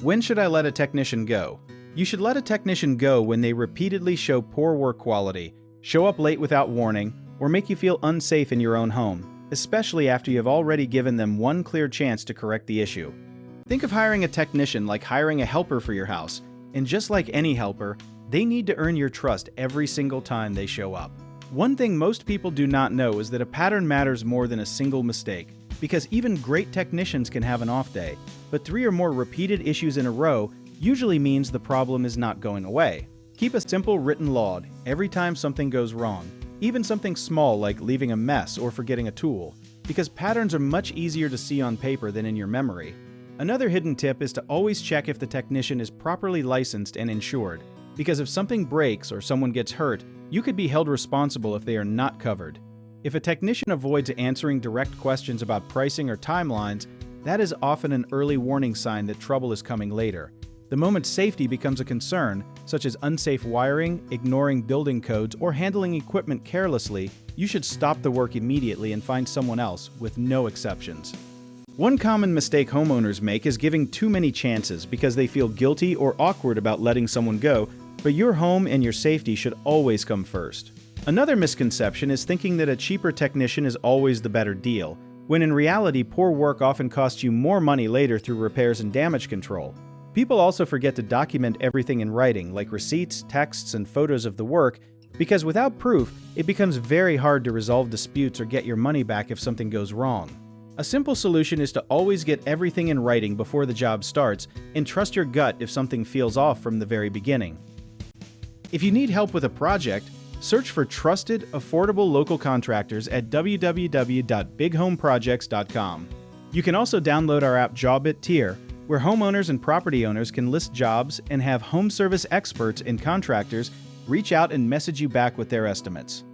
When should I let a technician go? You should let a technician go when they repeatedly show poor work quality, show up late without warning, or make you feel unsafe in your own home, especially after you have already given them one clear chance to correct the issue. Think of hiring a technician like hiring a helper for your house, and just like any helper, they need to earn your trust every single time they show up. One thing most people do not know is that a pattern matters more than a single mistake, because even great technicians can have an off day, but 3 or more repeated issues in a row usually means the problem is not going away. Keep a simple written log every time something goes wrong, even something small like leaving a mess or forgetting a tool, because patterns are much easier to see on paper than in your memory. Another hidden tip is to always check if the technician is properly licensed and insured, because if something breaks or someone gets hurt, you could be held responsible if they are not covered. If a technician avoids answering direct questions about pricing or timelines, that is often an early warning sign that trouble is coming later. The moment safety becomes a concern, such as unsafe wiring, ignoring building codes, or handling equipment carelessly, you should stop the work immediately and find someone else, with no exceptions. One common mistake homeowners make is giving too many chances because they feel guilty or awkward about letting someone go, but your home and your safety should always come first. Another misconception is thinking that a cheaper technician is always the better deal, when in reality poor work often costs you more money later through repairs and damage control. People also forget to document everything in writing, like receipts, texts, and photos of the work, because without proof, it becomes very hard to resolve disputes or get your money back if something goes wrong. A simple solution is to always get everything in writing before the job starts, and trust your gut if something feels off from the very beginning. If you need help with a project, search for trusted, affordable local contractors at www.bighomeprojects.com. You can also download our app JobIt Tier, where homeowners and property owners can list jobs and have home service experts and contractors reach out and message you back with their estimates.